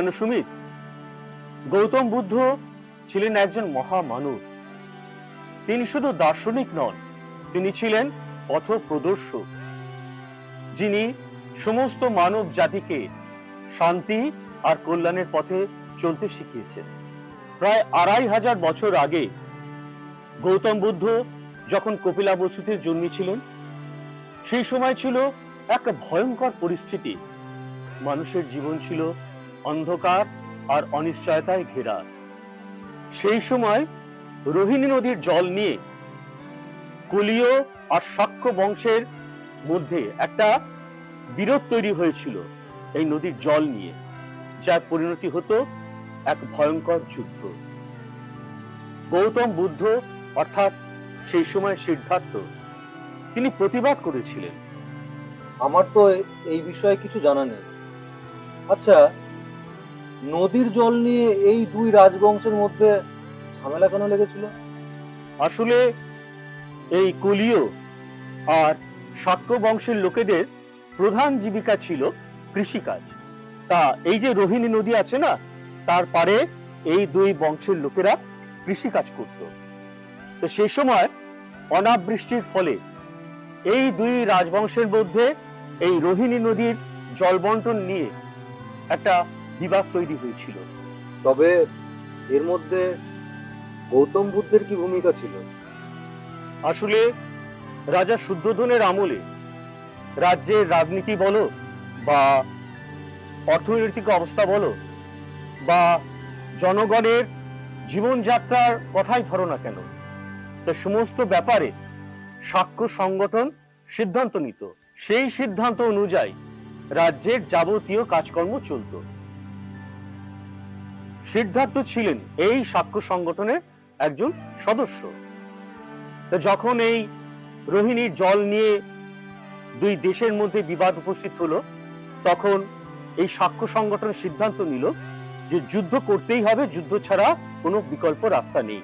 জানো সুমিত, গৌতম বুদ্ধ ছিলেন একজন মহামানব। তিনি শুধু দার্শনিক নন, তিনি ছিলেন পথ প্রদর্শক, যিনি সমস্ত মানব জাতিকে শান্তি আর কল্যাণের পথে চলতে শিখিয়েছেন। প্রায় 2500 বছর আগে গৌতম বুদ্ধ যখন কপিলাবস্তুতে জন্মেছিলেন, সেই সময় ছিল একটা ভয়ঙ্কর পরিস্থিতি। মানুষের জীবন ছিল অন্ধকার আর অনিশ্চয়তায় ঘেরা। সেই সময় রোহিণী নদীর জল নিয়ে কুলীয় আর শাক্য বংশের মধ্যে একটা বিরোধ তৈরি হয়েছিল এই নদীর জল নিয়ে, যার পরিণতি হতো এক ভয়ঙ্কর যুদ্ধ। গৌতম বুদ্ধ অর্থাৎ সেই সময় সিদ্ধার্থ, তিনি প্রতিবাদ করেছিলেন। আমার তো এই বিষয়ে কিছু জানা নেই। আচ্ছা, নদীর জল নিয়ে এই দুই রাজবংশের মধ্যে ঝামেলা কেন লেগেছিল? আসলে এই কুলীয় আর শাক্য বংশের লোকেদের প্রধান জীবিকা ছিল কৃষিকাজ। তা এই যে রোহিণী নদী আছে না, তার পারে এই দুই বংশের লোকেরা কৃষিকাজ করত। তো সেই সময় অনাবৃষ্টির ফলে এই দুই রাজবংশের মধ্যে এই রোহিণী নদীর জল বন্টন নিয়ে একটা বিবাদ তৈরি হয়েছিল। তবে এর মধ্যে গৌতম বুদ্ধের কি ভূমিকা ছিল? আসলে রাজা শুদ্ধোধনের আমলে রাজ্যের রাজনীতি বলো বা অর্থনৈতিক অবস্থা বলো বা জনগণের জীবনযাত্রার কথাই ধরো না কেন, তো সমস্ত ব্যাপারে শাক্য সংগঠন সিদ্ধান্ত নিত। সেই সিদ্ধান্ত অনুযায়ী রাজ্যের যাবতীয় কাজকর্ম চলত। সিদ্ধার্থ ছিলেন এই শাক্য সংগঠনের একজন সদস্য। তো যখন এই রোহিণীর জল নিয়ে দুই দেশের মধ্যে বিবাদ উপস্থিত হলো, তখন এই শাক্য সংগঠন সিদ্ধান্ত নিল যে যুদ্ধ করতেই হবে, যুদ্ধ ছাড়া কোনো বিকল্প রাস্তা নেই।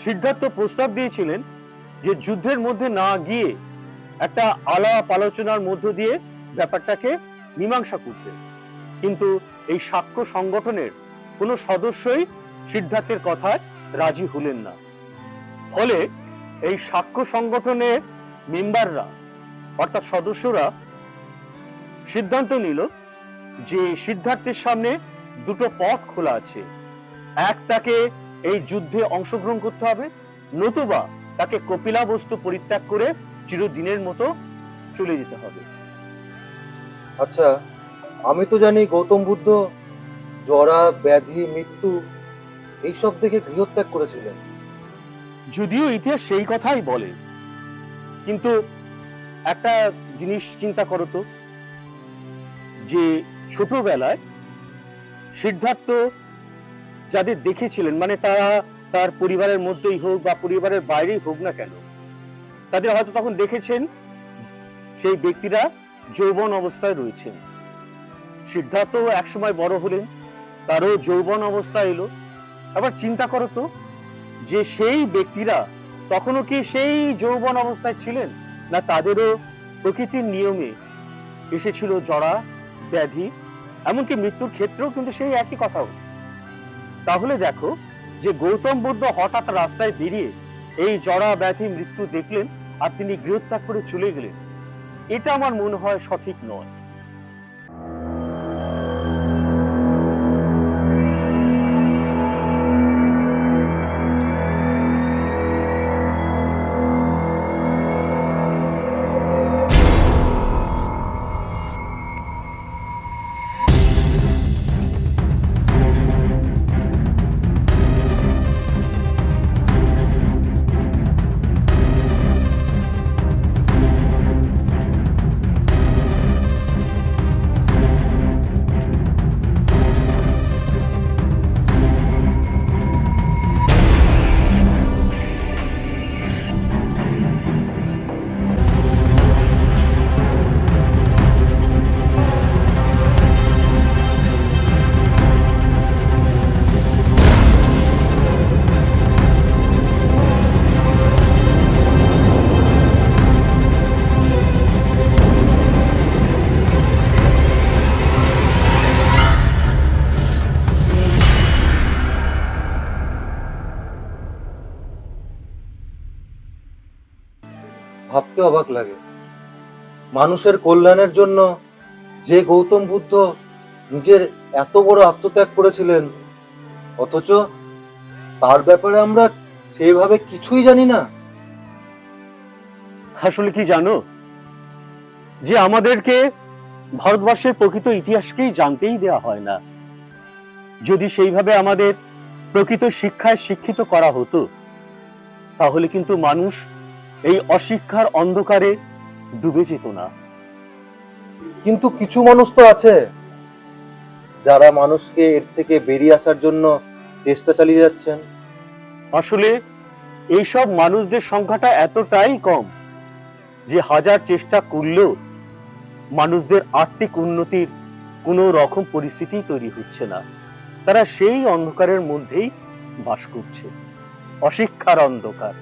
সিদ্ধার্থ প্রস্তাব দিয়েছিলেন যে যুদ্ধের মধ্যে না গিয়ে একটা আলাপ আলোচনার মধ্য দিয়ে ব্যাপারটাকে মীমাংসা করতে, কিন্তু এই শাক্য সংগঠনের কোনো সদস্যই সিদ্ধার্থের কথায় রাজি হলেন না। ফলে এই শাক্য সংগঠনের মেম্বাররা অর্থাৎ সদস্যরা সিদ্ধান্ত নিল যে সিদ্ধার্থের সামনে দুটো পথ খোলা আছে। এক, তাকে এই যুদ্ধে অংশগ্রহণ করতে হবে, নতুবা তাকে কপিলাবস্তু পরিত্যাগ করে চিরদিনের মতো চলে যেতে হবে। আচ্ছা, আমি তো জানি গৌতম বুদ্ধ জরা, ব্যাধি, মৃত্যু এইসব দেখে গৃহত্যাগ করেছিলেন। যদিও ইতিহাস সেই কথাই বলে, কিন্তু একটা জিনিস চিন্তা করো তো, যে ছোটবেলায় সিদ্ধার্থ যাদের দেখেছিলেন, মানে তারা তার পরিবারের মধ্যেই হোক বা পরিবারের বাইরেই হোক না কেন, তাদের হয়তো তখন দেখেছেন সেই ব্যক্তিরা যৌবন অবস্থায় রয়েছেন। সিদ্ধার্থ একসময় বড় হলেন, তারও যৌবন অবস্থা এলো। আবার চিন্তা করো তো, যে সেই ব্যক্তিরা তখনও কি সেই যৌবন অবস্থায় ছিলেন, না তাদেরও প্রকৃতির নিয়মে এসেছিল জরা, ব্যাধি, এমনকি মৃত্যুর ক্ষেত্রেও কিন্তু সেই একই কথা। তাহলে দেখো যে গৌতম বুদ্ধ হঠাৎ রাস্তায় বেরিয়ে এই জরা, ব্যাধি, মৃত্যু দেখলেন আর তিনি গৃহত্যাগ করে চলে গেলেন, এটা আমার মনে হয় সঠিক নয়। ভাবতে অবাক লাগে। মানুষের কল্যাণের জন্য যে গৌতম বুদ্ধ নিজের এত বড় আত্মত্যাগ করেছিলেন, অথচ তার ব্যাপারে আমরা সেইভাবে কিছুই জানি না। আসলে কি জানো, যে আমাদেরকে ভারতবর্ষের প্রকৃত ইতিহাসকেই জানতেই দেওয়া হয় না। যদি সেইভাবে আমাদের প্রকৃত শিক্ষায় শিক্ষিত করা হতো, তাহলে কিন্তু মানুষ এই অশিক্ষার অন্ধকারে ডুবে যেত না। কিন্তু কিছু মানুষ তো আছে যারা মানুষকে এর থেকে বেরিয়ে আসার জন্য চেষ্টা চালিয়ে যাচ্ছেন। আসলে এইসব মানুষদের সংখ্যাটা এতটাই কম যে হাজার চেষ্টা করলেও মানুষদের আর্থিক উন্নতির কোনো রকম পরিস্থিতি তৈরি হচ্ছে না। তারা সেই অন্ধকারের মধ্যেই বাস করছে, অশিক্ষার অন্ধকার।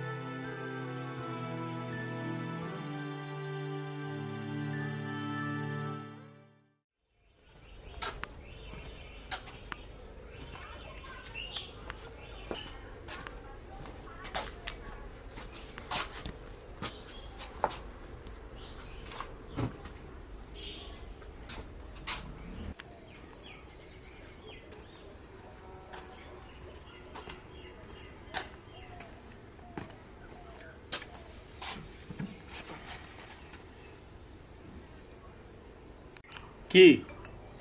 কি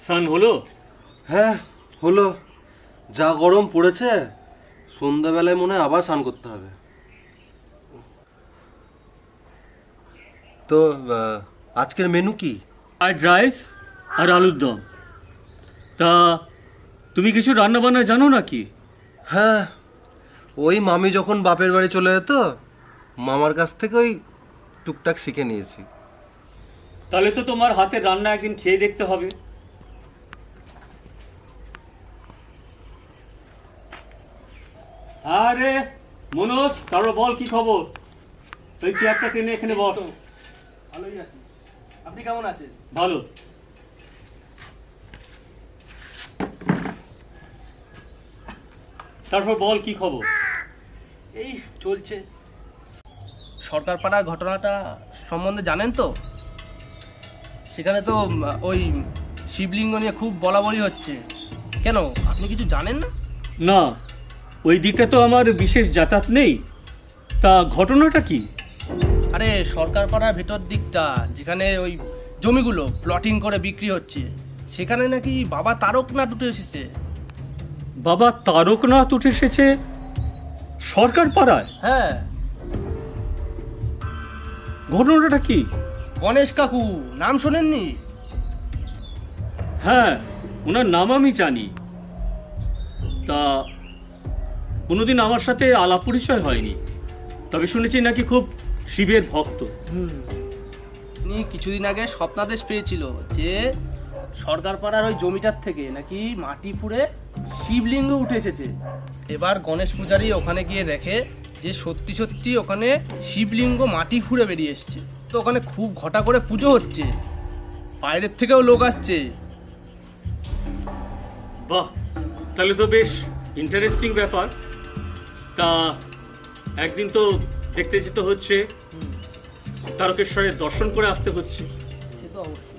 স্নান হলো? হ্যাঁ হলো। যা গরম পড়েছে, সন্ধ্যাবেলায় মনে হয় আবার স্নান করতে হবে। তো আজকের মেনু কি? ফ্রাইড রাইস আর আলুর দম। তা তুমি কিছু রান্না বান্না জানো নাকি? হ্যাঁ, ওই মামি যখন বাপের বাড়ি চলে যেত, মামার কাছ থেকে ওই টুকটাক শিখে নিয়েছি। তাহলে তো তোমার হাতের রান্না একদিন খেয়ে দেখতে হবে। আরে মনোজ, তারপর বল কি খবর? তুই চেয়ারটা টেনে এখানে বস। ভালোই আছি। আপনি কেমন আছেন? ভালো। তারপর বল কি খবর? এই চলছে। সরকার পাড়ার ঘটনাটা সম্বন্ধে জানেন তো? সেখানে তো ওই শিবলিঙ্গ নিয়ে খুব বলাবলি হচ্ছে। কেন, আপনি কিছু জানেন না? না, ওই দিকটা তো আমার বিশেষ যাতায়াত নেই। তা ঘটনাটা কি? আরে সরকার পাড়ার ভেতর দিকটা, যেখানে ওই জমিগুলো প্লটিং করে বিক্রি হচ্ছে, সেখানে নাকি বাবা তারকনাথ উঠে এসেছে। বাবা তারকনাথ উঠে এসেছে সরকার পাড়ায়? হ্যাঁ। ঘটনাটা কি? গণেশ কাকু, নাম শোনেননি? হ্যাঁ, ওনার নাম আমি জানি। তা কোনোদিন আমার সাথে আলাপ পরিচয় হয়নি, তবে শুনেছি নাকি খুব শিবের ভক্ত। উনি কিছুদিন আগে স্বপ্নাদেশ পেয়েছিল যে সরকার পাড়ার ওই জমিটার থেকে নাকি মাটি ফুঁড়ে শিবলিঙ্গ উঠে এসেছে। এবার গণেশ পূজারী ওখানে গিয়ে দেখে যে সত্যি সত্যি ওখানে শিবলিঙ্গ মাটি ফুঁড়ে বেরিয়ে এসছে। তো ওখানে খুব ঘটা করে পুজো হচ্ছে, বাইরের থেকেও লোক আসছে। বাহ, তাহলে তো বেশ ইন্টারেস্টিং ব্যাপার। তা একদিন তো দেখতে যেতে হচ্ছে, তারকেশ্বরের দর্শন করে আসতে হচ্ছে। সে তো অবশ্যই।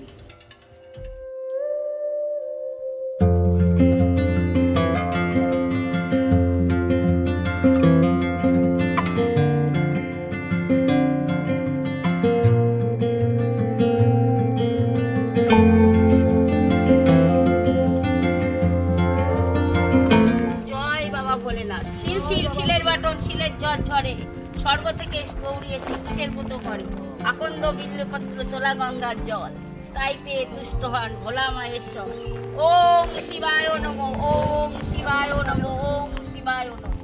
জয় বাবা ভোলেনাথ। শিল শিল শিলের বাটন, শিলের ঝড় ঝরে, স্বর্গ থেকে গৌরী এসে কিসের মতো করে, আকন্দ বিল্লপত্র তোলা গঙ্গার জল, তাই পেয়ে তুষ্ট হন ভোলা মাহেশ্বর। ওম শিবায় নমঃ, ওম শিবায় নমঃ, ওম শিবায় নমঃ।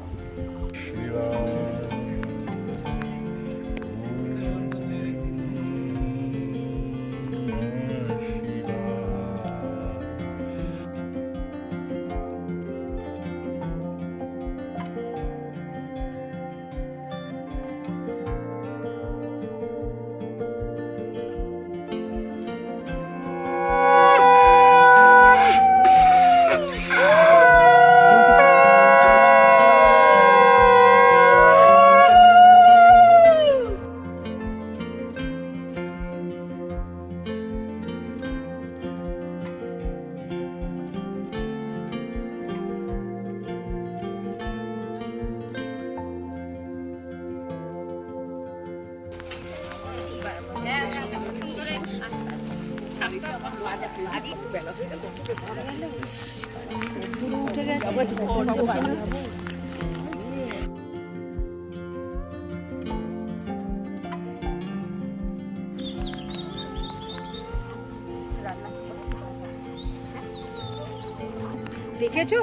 দেখেছো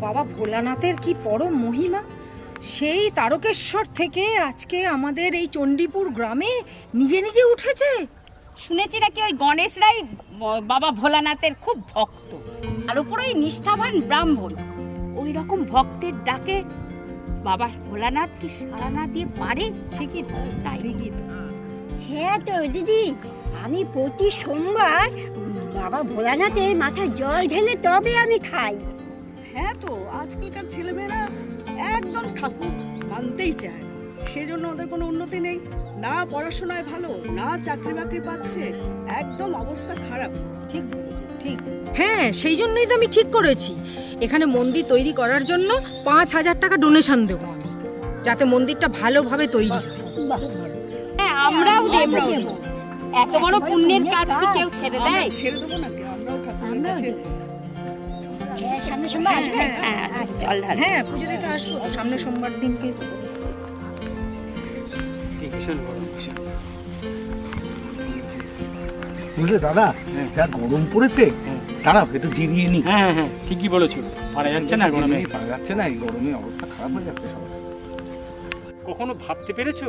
বাবা ভোলানাথের কি পরম মহিমা। সেই তারকেশ্বর থেকে আজকে আমাদের এই চণ্ডীপুর গ্রামে নিজে নিজে উঠেছে। শুনেছি নাকি ওই গণেশরাই বাবা ভোলানাথের খুব ভক্ত, আর উপরে ওই নিষ্ঠাবান ব্রাহ্মণ। ওই রকম ভক্তের ডাকে বাবা ভোলানাথ কি সাড়া না দিয়ে পারে? ঠিকই তো, তাই ঠিকই তো। হ্যাঁ তো দিদি, আমি প্রতি সোমবার বাবা ভোলানাথের মাথায় জল ঢেলে তবে আমি খাই। হ্যাঁ তো আজকালকার ছেলেমেয়েরা একদম ঠাকুর মানতেই চায়, সেজন্য ওদের কোনো উন্নতি নেই, না পড়াশোনায় ভালো, না চাকরি বাকরি পাচ্ছে, একদম অবস্থা খারাপ। ঠিক বলেছো, ঠিক। হ্যাঁ, সেই জন্যই তো আমি ঠিক করেছি এখানে মন্দির তৈরি করার জন্য 5,000 টাকা ডোনেশন দেবো আমি, যাতে মন্দিরটা ভালোভাবে তৈরি হয়। হ্যাঁ, আমরাও দেব। এত বড় পুণ্যের কাজ কি কেউ ছেড়ে আমরা দেয়? ছেড়ে দেবো নাকি? আমরাও ঠাকুরের কাছে হ্যাঁ, সামনের সোমবার আসবে? হ্যাঁ, জল ঢাল। হ্যাঁ, পুজো দিতে আসবো তো, সামনের সোমবার দিনকে। বুঝলে দাদা, যা গরম পড়েছে, দাঁড়াও একটু জিরিয়ে নি। হ্যাঁ হ্যাঁ ঠিকই বলেছো, পারা যাচ্ছে না গরমে। পারা যাচ্ছে না, এই গরমে অবস্থা খারাপ হয়ে যাচ্ছে সবার। কখনো ভাবতে পেরেছো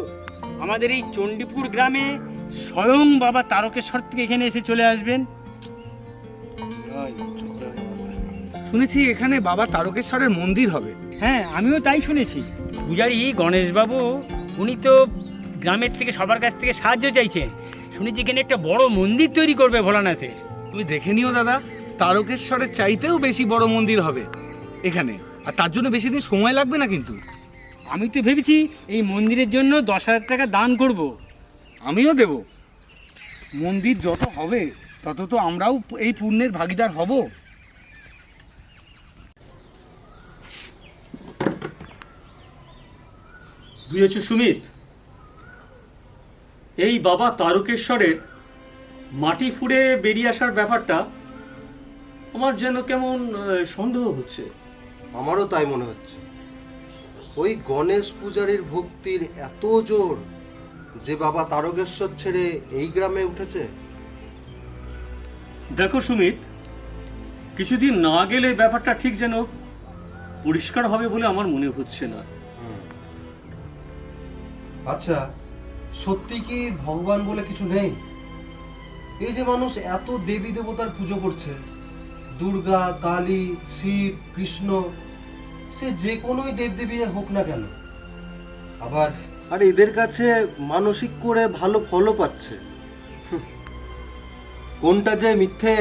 আমাদের এই চণ্ডীপুর গ্রামে স্বয়ং বাবা তারকেশ্বর থেকে এখানে এসে চলে আসবেন? শুনেছি এখানে বাবা তারকেশ্বরের মন্দির হবে। হ্যাঁ, আমিও তাই শুনেছি। পূজারি গণেশবাবু উনি তো গ্রামের থেকে সবার কাছ থেকে সাহায্য চাইছেন। শুনেছি এখানে একটা বড় মন্দির তৈরি করবে ভোলানাথের। তুমি দেখে নিও দাদা, তারকেশ্বরের চাইতেও বেশি বড় মন্দির হবে এখানে, আর তার জন্য বেশি দিন সময় লাগবে না কিন্তু। আমি তো ভেবেছি এই মন্দিরের জন্য 10,000 টাকা দান করব। আমিও দেব। মন্দির যত হবে তত তো আমরাও এই পুণ্যের ভাগিদার হব। বুঝেছো সুমিত, এই বাবা তারকেশ্বরের মাটি ফুঁড়ে বেরিয়ে আসার ব্যাপারটা আমার যেন কেমন সন্দেহ হচ্ছে। আমারও তাই মনে হচ্ছে। ওই গণেশ পূজারীর ভক্তির এত জোর যে বাবা তারকেশ্বর ছেড়ে এই গ্রামে উঠেছে। দেখো সুমিত, কিছুদিন না গেলে ব্যাপারটা ঠিক যেন পরিষ্কার হবে বলে আমার মনে হচ্ছে না। আচ্ছা, সত্যি কি ভগবান বলে কিছু নেই? এই যে মানুষ এত দেবী দেবতার পুজো করছে, দুর্গা, কালী, শিব, কৃষ্ণ, সে যে কোনোই দেবদেবী হোক না কেন, আবার আর এদের কাছে মানসিক করে ভালো ফলও পাচ্ছে। কোনটা যে মিথ্যে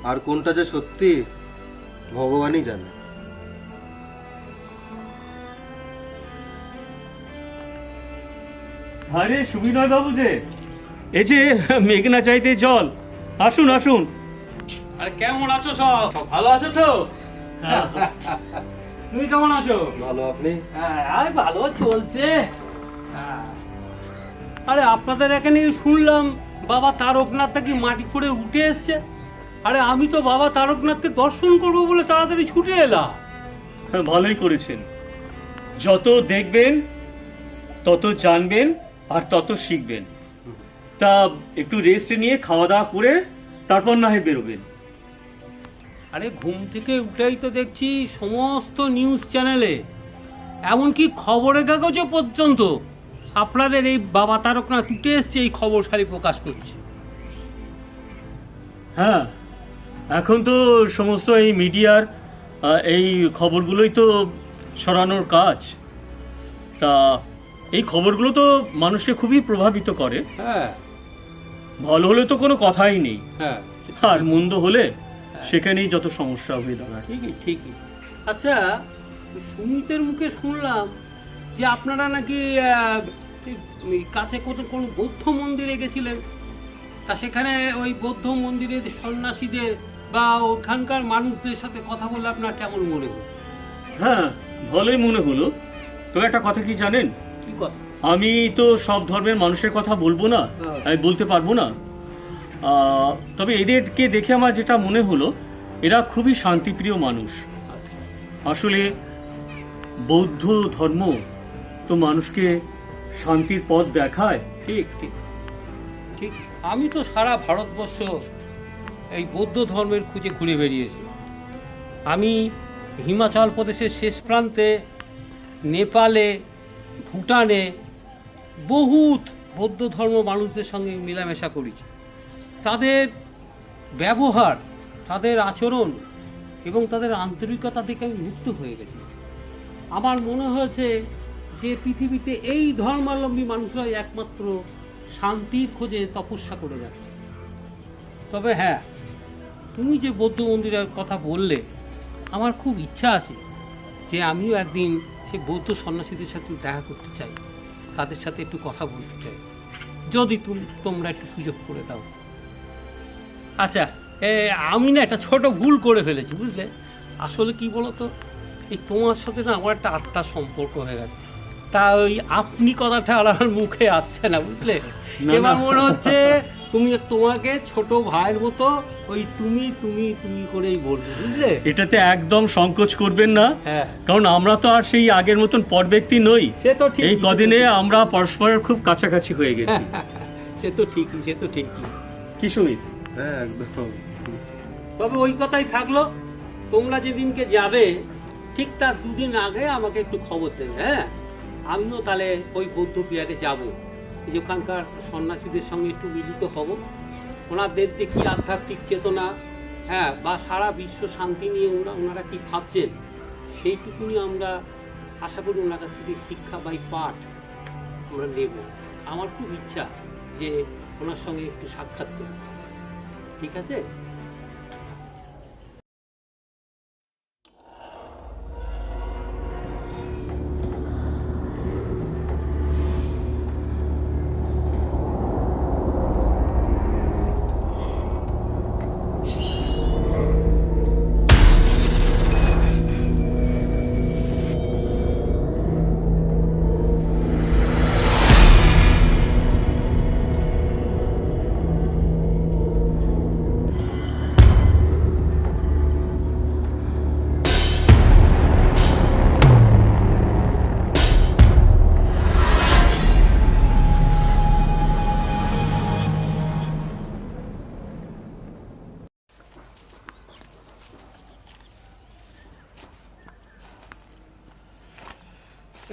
আর কোনটা যে সত্যি ভগবানই জানে। আরে সুবিনয় বাবু যে, এই যে মেঘনা চাইতে জল, আসুন আসুন। আরে কেমন আছো সব? ভালো আছো তো? তুমি কেমন আছো? ভালো, আপনি? হ্যাঁ, ভালো চলছে। আরে আপনাদের এখানে শুনলাম বাবা তারকনাথ নাকি মাটি করে উঠে এসছে। আরে আমি তো বাবা তারকনাথকে দর্শন করবো বলে তাড়াতাড়ি ছুটে এলাম। হ্যাঁ, ভালোই করেছেন। যত দেখবেন তত জানবেন আর তত শিখবেন। তা একটু রেস্ট নিয়ে খাওয়া দাওয়া করে তারপর না হয় বেরোবেন। আরে ঘুম থেকে উঠেই তো দেখছি সমস্ত নিউজ চ্যানেলে, এমনকি খবরের কাগজে পর্যন্ত আপনাদের এই বাবা তারকনাথ উঠে এসছে এই খবর খালি প্রকাশ করছে। হ্যাঁ, এখন তো সমস্ত এই মিডিয়ার এই খবরগুলোই তো ছড়ানোর কাজ। তা এই খবরগুলো তো মানুষকে খুবই প্রভাবিত করে। হ্যাঁ ভালো হলে তো কোনো কথাই নেই, হ্যাঁ, আর মন্দ হলে সেখানেই যত সমস্যা হয়ে দাঁড়ায়। ঠিকই ঠিকই। আচ্ছা, সুমিতের মুখে শুনলাম যে আপনারা নাকি এই কাছে কোন বৌদ্ধ মন্দিরে গেছিলেন, তা সেখানে ওই বৌদ্ধ মন্দিরের সন্ন্যাসীদের বা ওখানকার মানুষদের সাথে কথা বলে আপনার কেমন মনে হলো? হ্যাঁ, ভালোই মনে হলো। তো একটা কথা কি জানেন, কি কথা? আমি তো সব ধর্মের মানুষের কথা বলবো না, আমি বলতে পারবো না। তবে এদেরকে দেখে আমার যেটা মনে হলো, এরা খুবই শান্তিপ্রিয় মানুষ। আসলে বৌদ্ধ ধর্ম তো মানুষকে শান্তির পথ দেখায়। ঠিক ঠিক ঠিক। আমি তো সারা ভারতবর্ষ এই বৌদ্ধ ধর্মের খুঁজে ঘুরে বেরিয়েছি। আমি হিমাচল প্রদেশের শেষ প্রান্তে, নেপালে, ভুটানে বহুত বৌদ্ধ ধর্ম মানুষদের সঙ্গে মেলামেশা করেছি। তাদের ব্যবহার, তাদের আচরণ এবং তাদের আন্তরিকতা দেখে আমি মুগ্ধ হয়ে গেছি। আমার মনে হয়েছে যে পৃথিবীতে এই ধর্মাবলম্বী মানুষরাই একমাত্র শান্তির খোঁজে তপস্যা করে যাচ্ছে। তবে হ্যাঁ, তুমি যে বৌদ্ধ মন্দিরের কথা বললে, আমার খুব ইচ্ছা আছে যে আমিও একদিন সেই বৌদ্ধ সন্ন্যাসীদের সাথে দেখা করতে চাই, তাদের সাথে একটু কথা বলতে চাই, যদি তোমরা একটু সুযোগ করে দাও। আচ্ছা, আমি না একটা ছোট ভুল করে ফেলেছি, বুঝলে? আসলে কি বলো তো, এই তোমার সাথে না আমার একটা আত্মার সম্পর্ক হয়ে গেছে। তা ওই আপনি কথাটা আমার মুখে আসছে না, বুঝলে? এবার মনে হচ্ছে তোমাকে ছোট ভাইয়ের মতো ওই তুমি তুমি তুমি করেই বলবে, বুঝলে? এটাতে একদম সংকোচ করবেন না, হ্যাঁ, কারণ আমরা তো আর সেই আগের মতন পর ব্যক্তি নই। সে তো ঠিক। এই কদিনে আমরা পরস্পরের খুব কাছাকাছি হয়ে গেছি। সে তো ঠিকই, সে তো ঠিকই। কি সুমিত? হ্যাঁ একদম। তবে ওই কথাই থাকলো, তোমরা যেদিনকে যাবে ঠিক তার দুদিন আগে আমাকে একটু খবর দেবে। হ্যাঁ, আমিও তাহলে ওই বৌদ্ধ বিহারে যাব, ওখানকার সন্ন্যাসীদের সঙ্গে একটু মিলিত হব, ওনাদের যে কী আধ্যাত্মিক চেতনা, হ্যাঁ, বা সারা বিশ্ব শান্তি নিয়ে ওনারা কী ভাবছেন, সেইটুকুনি আমরা আশা করি ওনার কাছ থেকে শিক্ষা বা পাঠ আমরা নেব। আমার খুব ইচ্ছা যে ওনার সঙ্গে একটু সাক্ষাৎ করব। ঠিক আছে?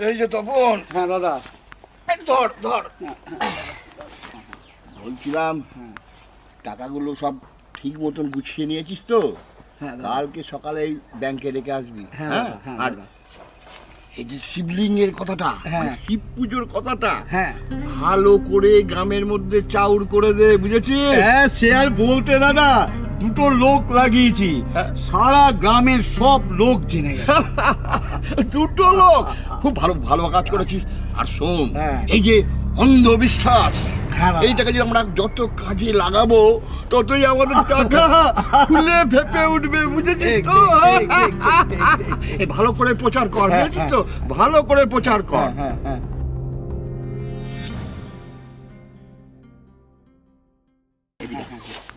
এই যে তপন। হ্যাঁ দাদা। ধর ধর। বলছিলাম টাকাগুলো সব ঠিক মতন গুছিয়ে নিয়েছিস তো? হ্যাঁ কালকে সকালে এই ব্যাংকে রেখে আসবি। হ্যাঁ, আর এই যে শিবলিঙ্গের কথাটা, হ্যাঁ, শিব পুজোর কথাটা, হ্যাঁ, ভালো করে গ্রামের মধ্যে চাউর করে দে, বুঝেছিস? হ্যাঁ, সে আর বলতে দাদা, দুটো লোক লাগিয়েছি, সারা গ্রামের সব লোক জেনে গেছে। দুটো লোক? খুব ভালো ভালো কাজ করেছিস। আর শোন, হ্যাঁ, এই যে অন্ধবিশ্বাস, হ্যাঁ, এইটাকে যে আমরা যত কাজে লাগাবো ততই আমাদের টাকা ফুলে ফেপে উঠবে, বুঝেছিস তো? এই ভালো করে প্রচার কর, বুঝেছিস তো? ভালো করে প্রচার কর।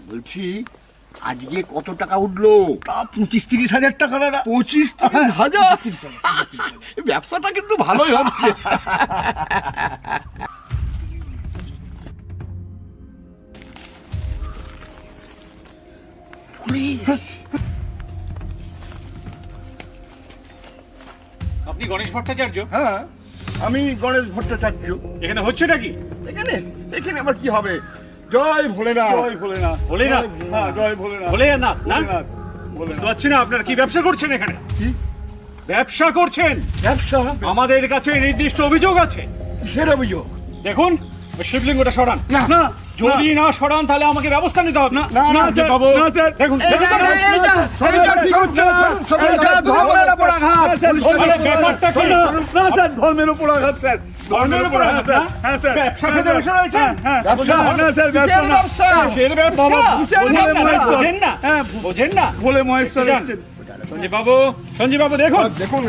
বলছি আজকে কত টাকা উঠলো? 25-30 হাজার টাকা দাদা। 25-30 হাজার? ব্যবসাটা কিন্তু ভালোই হচ্ছে। আপনি গণেশ ভট্টাচার্য? হ্যাঁ, আমি গণেশ ভট্টাচার্য। এখানে হচ্ছেটা কি? এখানে এখানে আবার কি হবে? জয় ভোলেনাথ। জয় ভোলেনাথ। ভোলেনাথ? হ্যাঁ, জয় ভোলেনাথ। ভোলেনাথ না? বুঝতে পারছি না আপনারা কি ব্যবসা করছেন এখানে। কি ব্যবসা করছেন? ব্যবসা? আমাদের কাছে নির্দিষ্ট অভিযোগ আছে। কিসের অভিযোগ? দেখুন, ওই শিবলিঙ্গটা সরান। না না, যদি না সরান তাহলে আমাকে ব্যবস্থা নিতে হবে। না না স্যার, বাবু, না স্যার, দেখুন, ব্যাপারটা কি? না স্যার, ধর্মের উপর আঘাত স্যার। ধর্মের উপর আঘাত, স্যার? হ্যাঁ স্যার। ব্যবসা খেতে বসে রয়েছে? ব্যবসা? না স্যার, ব্যবসা না। কিসের ব্যবসা? বোঝেন না? বোঝেন না? বলে মহেশ্বর এসেছেন। সঞ্জীব বাবু, সঞ্জীব বাবু, দেখুন দেখুন,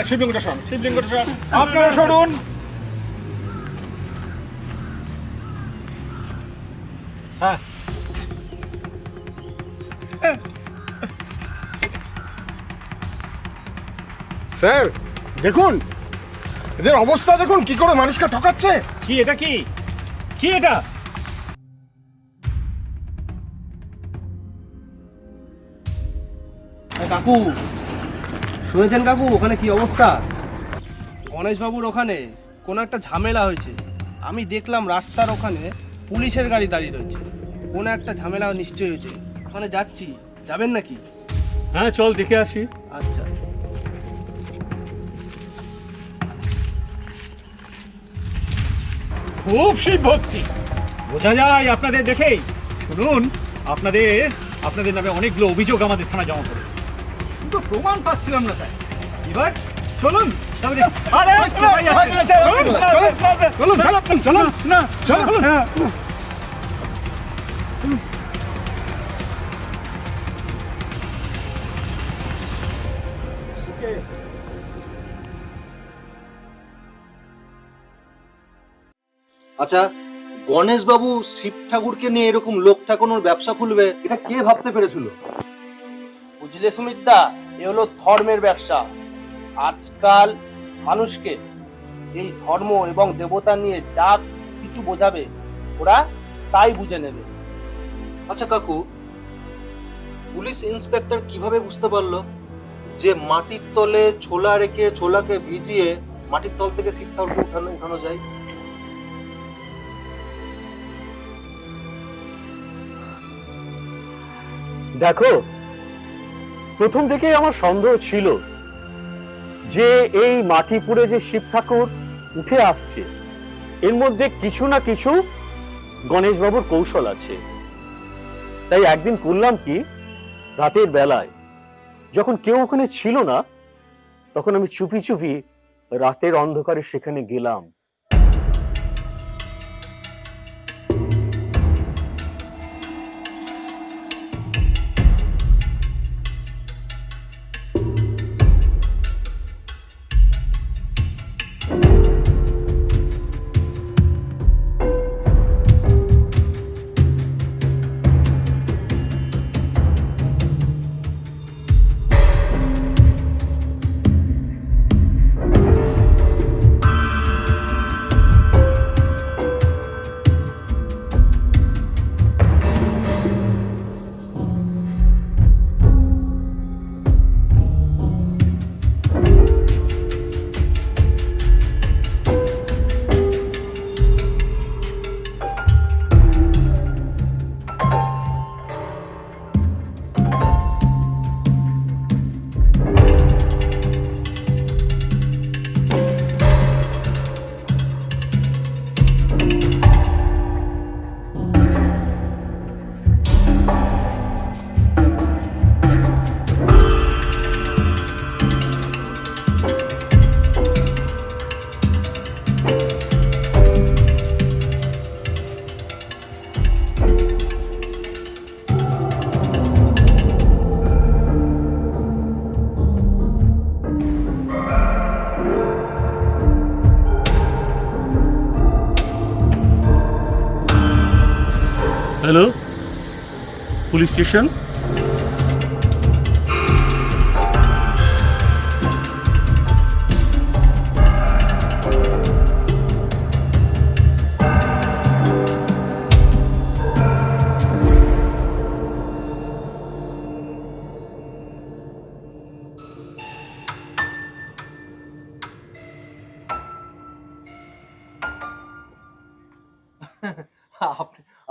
শিবলিঙ্গটা সরান, শিবলিঙ্গটা সরান, আপনারা সরুন। হ্যাঁ, স্যার দেখুন, এদের অবস্থা দেখুন কি করে মানুষকে ঠকাচ্ছে। কি এটা কি কি এটা? কাকু শুনেছেন কাকু ওখানে কি অবস্থা? গণেশবাবুর ওখানে কোনো একটা ঝামেলা হয়েছে। আমি দেখলাম রাস্তার ওখানে পুলিশের গাড়ি দাঁড়িয়ে রয়েছে। কোনো একটা ঝামেলা নিশ্চয়ই হয়েছে। ওখানে যাচ্ছি, যাবেন নাকি? হ্যাঁ চল দেখে আসি। আচ্ছা। খুব শিব ভক্তি বোঝা যায় আপনাদের দেখেই। শুনুন, আপনাদের নামে অনেকগুলো অভিযোগ আমাদের থানায় জমা পড়েছে, কিন্তু প্রমাণ পাচ্ছিলাম না। তাই এবার চলুন আচ্ছা, গণেশ বাবু শিব ঠাকুরকে নিয়ে এরকম লোক ঠাকুরের ব্যবসা খুলবে, এটা কে ভাবতে পেরেছিল? বুঝলে সুমিতদা, এ হলো ধর্মের ব্যবসা। আজকাল মানুষকে এই ধর্ম এবং দেবতা নিয়ে যা কিছু বোঝাবে ওরা তাই বুঝে নেবে। আচ্ছা কাকু, পুলিশ ইন্সপেক্টর কিভাবে বুঝতে পারলো যে মাটির তলে ছোলা রেখে ছোলাকে ভিজিয়ে মাটির তল থেকে শিব ঠাকুরকে উঠানো যায়? দেখো, প্রথম থেকেই আমার সন্দেহ ছিল যে এই মাটিপুরে যে শিব ঠাকুর উঠে আসছে এর মধ্যে কিছু না কিছু গণেশ বাবুর কৌশল আছে। তাই একদিন করলাম কি, রাতের বেলায় যখন কেউ ওখানে ছিল না তখন আমি চুপি চুপি রাতের অন্ধকারে সেখানে গেলাম। Hello, police station.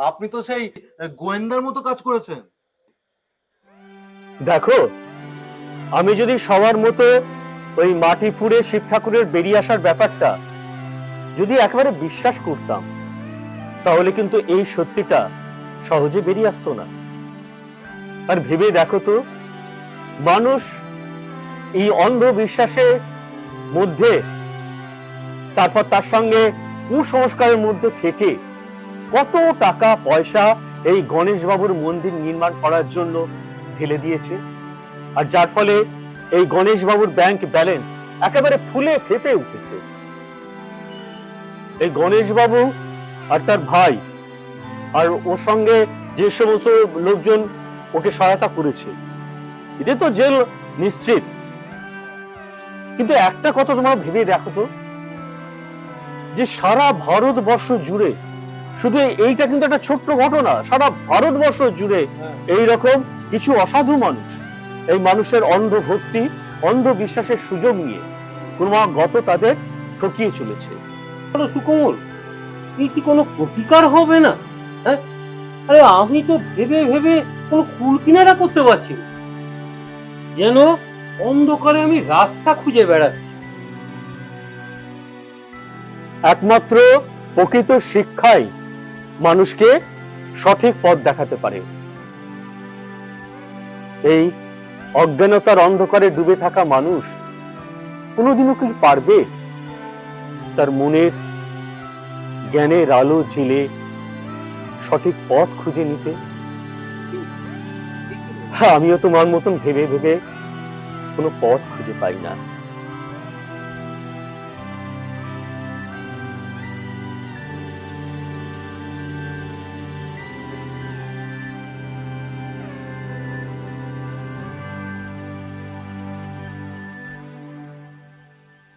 আপনি তো সেই গোয়েন্দার মতো কাজ করেছেন। দেখো, আমি যদি সবার মতো ওই মাটি ফুঁড়ে শিব ঠাকুরের বেরিয়ে আসার ব্যাপারটা যদি একেবারে বিশ্বাস করতাম তাহলে কিন্তু এই সত্যিটা সহজে বেরিয়ে আসতো না। আর ভেবে দেখো তো, মানুষ এই অন্ধবিশ্বাসের মধ্যে তারপর তার সঙ্গে কুসংস্কারের মধ্যে থেকে কত টাকা পয়সা এই গণেশ বাবুর মন্দির নির্মাণ করার জন্য ঢেলে দিয়েছে, আর যার ফলে এই গণেশ বাবুর ব্যাংক ব্যালেন্স একেবারে ফুলে ফেপে উঠেছে। এই গণেশ বাবু আর তার ভাই আর ওর সঙ্গে যে সমস্ত লোকজন ওকে সহায়তা করেছে, এতে তো জেল নিশ্চিত। কিন্তু একটা কথা তোমরা ভেবে দেখো তো, যে সারা ভারতবর্ষ জুড়ে, শুধু এইটা কিন্তু একটা ছোট্ট ঘটনা, সারা ভারতবর্ষ জুড়ে এইরকম কিছু অসাধু মানুষ এই মানুষের অন্ধভক্তি, অন্ধবিশ্বাসের সুযোগ নিয়ে ক্রমাগত তাদের ঠকিয়ে চলেছে। সুকমল, এই কি কোনো প্রতিকার হবে না? হ্যাঁ, আরে আমি তো ভেবে ভেবে কোনো কুল কিনারা করতে পারছি না, যেন অন্ধকারে আমি রাস্তা খুঁজে বেড়াচ্ছি। একমাত্র প্রকৃত শিক্ষাই মানুষকে সঠিক পথ দেখাতে পারে। এই অজ্ঞানতার অন্ধকারে ডুবে থাকা মানুষ কোনোদিনও কি পারবে তার মনের জ্ঞানের আলো ঝিলে সঠিক পথ খুঁজে নিতে? আমিও তোমার মতন ভেবে ভেবে কোনো পথ খুঁজে পাই না।